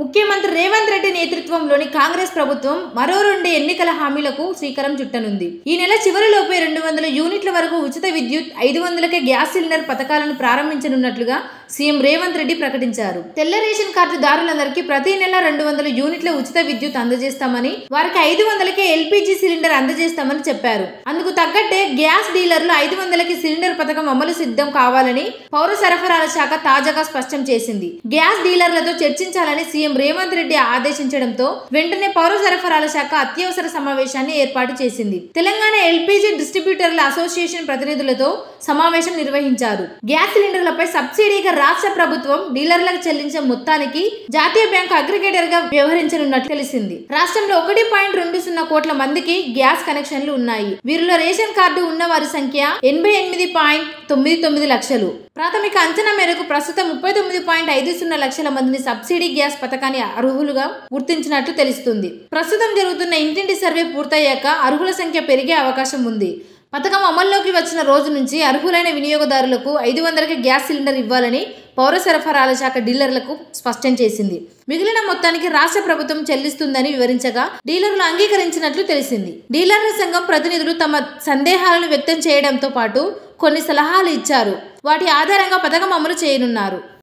ముఖ్యమంత్రి రేవంత్ రెడ్డి నేతృత్వంలోని కాంగ్రెస్ ప్రభుత్వం మరో 2 ఎన్నికల హామీలకు శ్రీకారం చుట్టనుంది. ఈ నెల చివరిలోపే 200 యూనిట్ల వరకు ఉచిత విద్యుత్, 500కే గ్యాస్ సిలిండర్ పథకాలను ప్రారంభించనున్నట్లుగా సీఎం రేవంత్ రెడ్డి ప్రకటించారు. తెల్ల రేషన్ కార్డుదారులందరికీ ప్రతి నెల 200 యూనిట్ల ఉచిత విద్యుత్ అందజేస్తామని, వారికి 500కే ఎల్పీజీ సిలిండర్ అందజేస్తామని చెప్పారు. అందుకు తగ్గట్టే గ్యాస్ డీలర్లు 500కి సిలిండర్ పథకం అమలు సిద్ధం కావాలని పౌర సరఫరాల శాఖ తాజాగా స్పష్టం చేసింది. గ్యాస్ డీలర్లతో చర్చించాలని సీఎం రేవంత్ రెడ్డి ఆదేశించడంతో వెంటనే పౌర సరఫరాల శాఖ అత్యవసర సమావేశాన్ని ఏర్పాటు చేసింది. తెలంగాణ ఎల్పీజీ డిస్ట్రిబ్యూటర్ల అసోసియేషన్ ప్రతినిధులతో సమావేశం నిర్వహించారు. గ్యాస్ సిలిండర్లపై సబ్సిడీగా రాష్ట్ర ప్రభుత్వం డీలర్లకు చెల్లించే మొత్తానికి జాతీయ బ్యాంకు అగ్రిగేటర్ గా వ్యవహరించనున్నట్లు తెలిసింది. రాష్ట్రంలో 1.20 కోట్ల మందికి గ్యాస్ కనెక్షన్లు ఉన్నాయి. వీరిలో రేషన్ కార్డు ఉన్న వారి సంఖ్య 88.99 లక్షలు. ప్రాథమిక అంచనా మేరకు ప్రస్తుతం 39.50 లక్షల మందిని సబ్సిడీ గ్యాస్ పథకాన్ని అర్హులుగా గుర్తించినట్లు తెలుస్తుంది. ప్రస్తుతం జరుగుతున్న ఇంటింటి సర్వే పూర్తయ్యాక అర్హుల సంఖ్య పెరిగే అవకాశం ఉంది. పథకం అమల్లోకి వచ్చిన రోజు నుంచి అర్హులైన వినియోగదారులకు 500కి గ్యాస్ సిలిండర్ ఇవ్వాలని పౌర సరఫరాల శాఖ డీలర్లకు స్పష్టం చేసింది. మిగిలిన మొత్తానికి రాష్ట్ర ప్రభుత్వం చెల్లిస్తుందని వివరించగా డీలర్లు అంగీకరించినట్లు తెలిసింది. డీలర్ల సంఘం ప్రతినిధులు తమ సందేహాలను వ్యక్తం చేయడంతో పాటు కొన్ని సలహాలు ఇచ్చారు. వాటి ఆధారంగా పథకం అమలు చేయనున్నారు.